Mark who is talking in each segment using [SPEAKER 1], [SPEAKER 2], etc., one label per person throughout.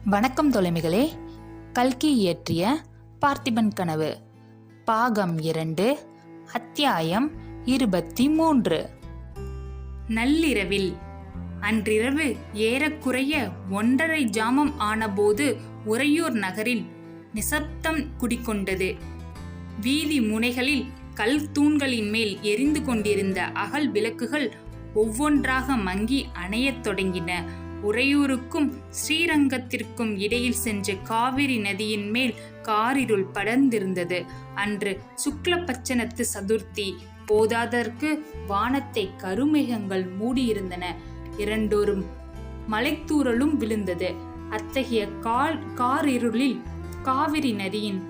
[SPEAKER 1] வணக்கம் தோழமைகளே. கல்கி இயற்றிய பார்த்திபன் கனவு பாகம் 2 அத்தியாயம் 23.
[SPEAKER 2] நள்ளிரவில் அன்றிரவு ஏறக்குறைய 1:30 ஜாமம் ஆனபோது உறையூர் நகரில் நிசப்தம் குடிகொண்டது. வீதி முனைகளில் கல் தூண்களின் மேல் எரிந்து கொண்டிருந்த அகல் விளக்குகள் ஒவ்வொன்றாக மங்கி அணையத் தொடங்கின. உறையூருக்கும் ஸ்ரீரங்கத்திற்கும் இடையில் சென்ற காவிரி நதியின் மேல் காரிருள் படர்ந்திருந்தது. அன்று சுக்லபட்சணத்து சதுர்த்தி போதாதற்கு வானத்தை கருமேகங்கள் மூடியிருந்தன. இரண்டொரும் மலைத்தூறலும் விழுந்தது. அத்தகைய காரிருளில் காவிரி நதியின்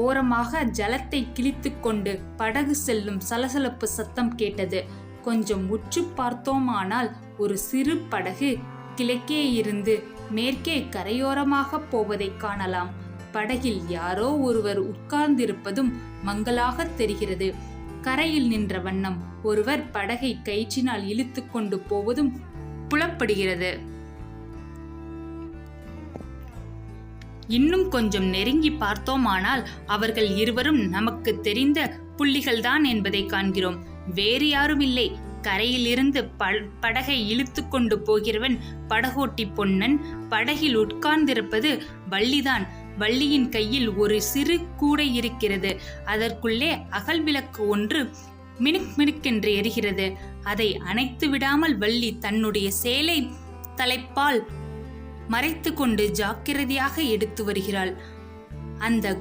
[SPEAKER 2] ஓரமாக ஜலத்தை கிழித்து கொண்டு படகு செல்லும் சலசலப்பு சத்தம் கேட்டது. கொஞ்சம் உற்று பார்த்தோமானால் ஒரு சிறு படகு கிழக்கே இருந்து மேற்கே கரையோரமாக போவதை காணலாம். படகில் யாரோ ஒருவர் உட்கார்ந்திருப்பதும் மங்கலாக தெரிகிறது. கரையில் நின்ற வண்ணம் ஒருவர் படகை கயிற்றினால் இழுத்து கொண்டு போவதும் புலப்படுகிறது. இன்னும் கொஞ்சம் நெருங்கி பார்த்தோமானால் அவர்கள் இருவரும் நமக்கு தெரிந்த புள்ளிகள்தான் என்பதை காண்கிறோம். வேறு யாரும் இல்லை. கரையில் இருந்து படகை இழுத்து கொண்டு போகிறவன் படகோட்டி பொன்னன். படகில் உட்கார்ந்திருப்பது வள்ளிதான். வள்ளியின் கையில் ஒரு சிறு கூடை இருக்கிறது. அதற்குள்ளே அகல் விளக்கு ஒன்று மினுக் மினுக்கென்று எரிகிறது. அதை அணைத்து விடாமல் வள்ளி தன்னுடைய சேலை தலைப்பால் மறைத்து கொண்டு ஜாக்கிரதையாக எடுத்து வருகிறாள். அந்த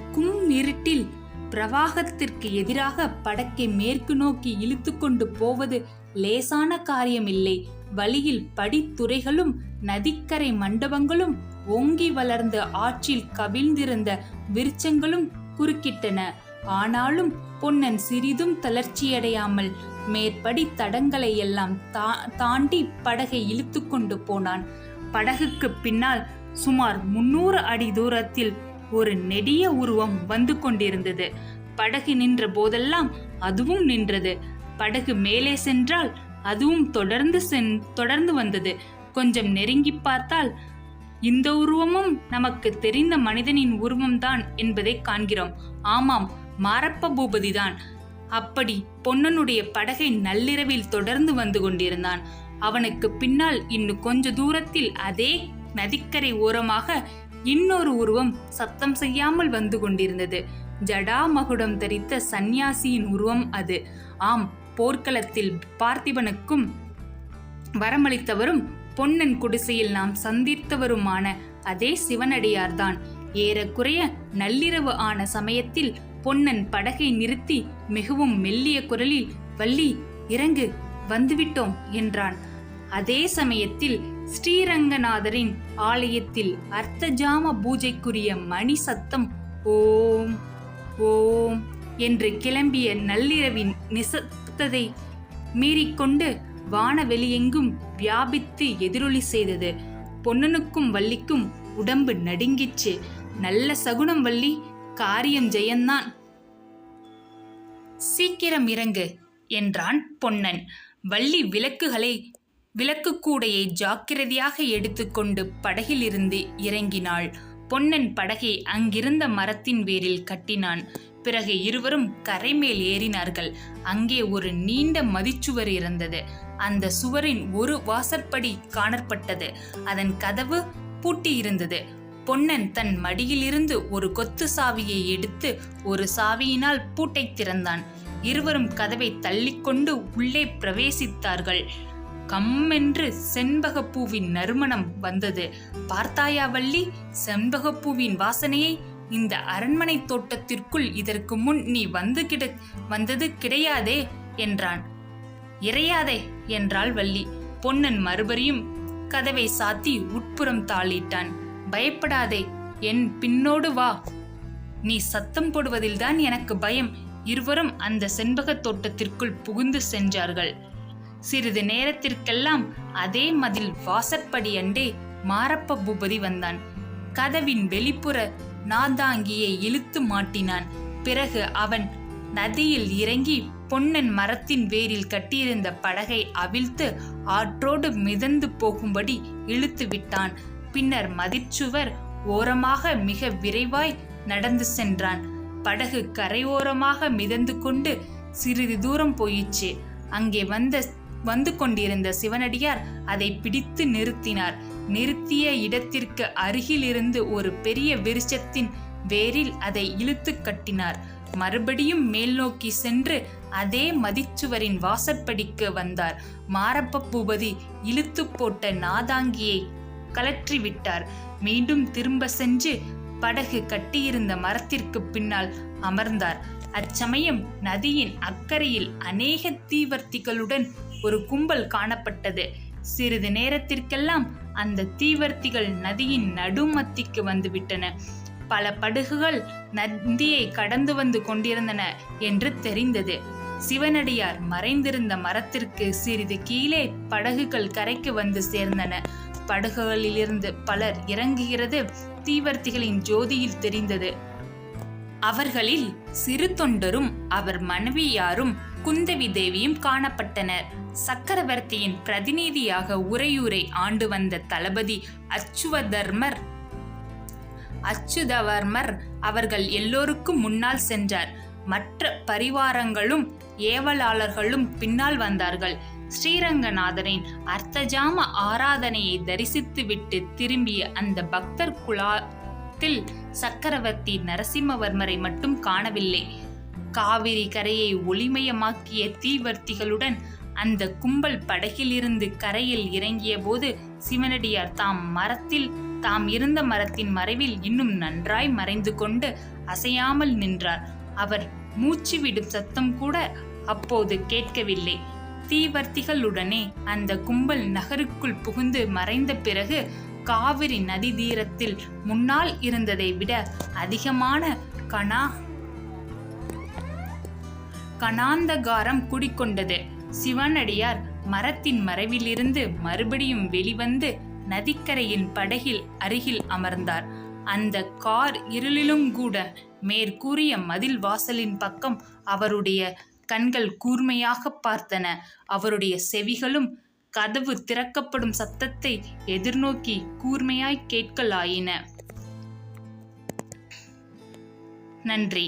[SPEAKER 2] இருட்டில் பிரவாகத்திற்கு எதிராக படக்கை மேற்கு நோக்கி இழுத்து கொண்டு போவது லேசான காரியமில்லை. வழியில் படித்துறைகளும் நதிக்கரை மண்டபங்களும் ஓங்கி வளர்ந்த ஆற்றில் கவிழ்ந்திருந்த விருட்சங்களும் குறுக்கிட்டன. ஆனாலும் பொன்னன் சிறிதும் தளர்ச்சியடையாமல் மேற்படி தடங்களை எல்லாம் தாண்டி படகை இழுத்து கொண்டு போனான். படகுக்கு பின்னால் சுமார் 300 அடி தூரத்தில் ஒரு நெடிய உருவம் வந்து கொண்டிருந்தது. படகு நின்ற போதெல்லாம் அதுவும் நின்றது. படகு மேலே சென்றால் அதுவும் தொடர்ந்து வந்தது. கொஞ்சம் நெருங்கி பார்த்தால் இந்த உருவமும் நமக்கு தெரிந்த மனிதனின் உருவம்தான் என்பதை காண்கிறோம். ஆமாம், மாரப்ப பூபதிதான். அப்படி பொன்னனுடைய படகை நள்ளிரவில் தொடர்ந்து வந்து கொண்டிருந்தான். அவனுக்கு பின்னால் இன்னும் கொஞ்ச தூரத்தில் அதே நதிக்கரை ஓரமாக இன்னொரு உருவம் சத்தம் செய்யாமல் வந்து கொண்டிருந்தது. ஜடாமகுடம் தரித்த சந்நியாசியின் உருவம் அது. ஆம், போர்க்களத்தில் பார்த்திபனுக்கும் வரமளித்தவரும் பொன்னன் குடிசையில் நாம் சந்தித்தவருமான அதே சிவனடியார்தான். ஏறக்குறைய நள்ளிரவு ஆன சமயத்தில் பொன்னன் படகை நிறுத்தி மிகவும் மெல்லிய குரலில், "வள்ளி, இறங்கு, வந்துவிட்டோம்" என்றான். அதே சமயத்தில் ஸ்ரீரங்கநாதரின் ஆலயத்தில் அர்த்தஜாம பூஜைக்குரிய மணி சத்தம் ஓம் ஓம் என்று கிளம்பிய நள்ளிரவின் நிசப்தத்தை மீறிக்கொண்டு வானவெளியெங்கும் வியாபித்து எதிரொலி செய்தது. பொன்னனுக்கும் வள்ளிக்கும் உடம்பு நடுங்கிச்சு. நல்ல சகுனம் வள்ளி, காரியம் ஜெயந்தான். சீக்கிரம் இறங்கு என்றான் பொன்னன். வள்ளி விளக்கு கூடையை ஜாக்கிரதையாக எடுத்துக்கொண்டு படகிலிருந்து இறங்கினாள். பொன்னன் படகை அங்கிருந்த மரத்தின் வேரில் கட்டினான். பிறகு இருவரும் கரை மேல் ஏறினார்கள். அங்கே ஒரு நீண்ட மதிச்சுவர் இருந்தது. அந்த சுவரின் ஒரு வாசற்படி காணப்பட்டது. அதன் கதவு பூட்டியிருந்தது. பொன்னன் தன் மடியிலிருந்து ஒரு கொத்து சாவியை எடுத்து ஒரு சாவியினால் பூட்டை திறந்தான். இருவரும் கதவை தள்ளிக்கொண்டு உள்ளே பிரவேசித்தார்கள். கம்மென்று செண்பகப்பூவின் நறுமணம் வந்தது. "பார்த்தாயா வள்ளி, செண்பகப்பூவின் வாசனையை? இந்த அரண்மனை தோட்டத்திற்குள் இதற்கு முன் நீ வந்தது கிடையாதே" என்றான். "இறையாதே" என்றாள் வள்ளி. பொன்னன் மறுபடியும் கதவை சாத்தி உட்புறம் தாளிட்டான். "பயப்படாதே, என் பின்னோடு வா. நீ சத்தம் போடுவதில்தான் எனக்கு பயம்." இருவரும் அந்த செண்பக தோட்டத்திற்குள் புகுந்து சென்றார்கள். சிறிது நேரத்திற்கெல்லாம் அதே மதில் வாசற்படி அண்டே மாரப்ப பூபதி வந்தான். கதவின் வெளிப்புற நாதாங்கியை இழுத்து மாட்டினான். பிறகு அவன் நதியில் இறங்கி பொன்னன் மரத்தின் வேரில் கட்டியிருந்த படகை அவிழ்த்து ஆற்றோடு மிதந்து போகும்படி இழுத்து விட்டான். பின்னர் மதிற்சுவர் ஓரமாக மிக விரைவாய் நடந்து சென்றான். படகு கரையோரமாக மிதந்து கொண்டு சிறிது தூரம் போயிற்று. அங்கே வந்து கொண்டிருந்த சிவனடியார் அதை பிடித்து நிறுத்தினார். நிறுத்திய இடத்திற்கு அருகில் இருந்து ஒரு பெரிய விருட்சத்தின் வேரில் அதை இழுத்து கட்டினார். மறுபடியும் மேல் நோக்கி சென்று அதே மதிச்சுவரின் வாசற்படிக்கு வந்தார். மாரப்ப பூபதி இழுத்து போட்ட நாதாங்கியை கலற்றி விட்டார். மீண்டும் திரும்ப சென்று படகு கட்டியிருந்த மரத்திற்கு பின்னால் அமர்ந்தார். அச்சமயம் நதியின் அக்கறையில் அநேக தீவர்த்திகளுடன் ஒரு கும்பல் காணப்பட்டது. சிறிது நேரத்திற்கெல்லாம் அந்த தீவர்த்திகள் நதியின் நடுமத்திக்கு வந்துவிட்டன. பல படகுகள் நதியை கடந்து வந்து கொண்டிருந்தன என்று தெரிந்தது. சிவனடியார் மறைந்திருந்த மரத்திற்கு சிறிது கீழே படகுகள் கரைக்கு வந்து சேர்ந்தன. படகுகளிலிருந்து பலர் இறங்குகிறது தீவர்த்திகளின் ஜோதியில் தெரிந்தது. அவர்களில் சிறு தொண்டரும் அவர் மனைவியாரும் குந்தவி தேவியும் காணப்பட்டனர். சக்கரவர்த்தியின் பிரதிநிதியாக உறையூரை ஆண்டு வந்த தளபதி அச்சுதவர்மர் அவர்கள் எல்லோருக்கும் முன்னால் சென்றார். மற்ற பரிவாரங்களும் ஏவலாளர்களும் பின்னால் வந்தார்கள். ஸ்ரீரங்கநாதரின் அர்த்தஜாம ஆராதனையை தரிசித்துவிட்டு திரும்பிய அந்த பக்தர் குலாத்தில் சக்கரவர்த்தி நரசிம்மவர்மரை மட்டும் காணவில்லை. காவிரி கரையை ஒளிமயமாக்கிய தீவர்த்திகளுடன் அந்த கும்பல் படகிலிருந்து கரையில் இறங்கிய போது சிவனடியார் தாம் இருந்த மரத்தின் மறைவில் இன்னும் நன்றாய் மறைந்து கொண்டு அசையாமல் நின்றார். அவர் மூச்சு விடும் சத்தம் கூட அப்போது கேட்கவில்லை. தீவர்த்திகளுடனே அந்த கும்பல் நகருக்குள் புகுந்து மறைந்த பிறகு காவிரி நதி தீரத்தில் முன்னால் இருந்ததை விட அதிகமான கணாந்தகாரம் குடிக்கொண்டது. சிவனடியார் மரத்தின் மறைவிலிருந்து மறுபடியும் வெளிவந்து நதிக்கரையின் படகில் அருகில் அமர்ந்தார். அந்த கார் இருளிலும் கூட மேற்கூறிய மதில் வாசலின் பக்கம் அவருடைய கண்கள் கூர்மையாக பார்த்தன. அவருடைய செவிகளும் கதவு திறக்கப்படும் சத்தத்தை எதிர்நோக்கி கூர்மையாய் கேட்கலாயின. நன்றி.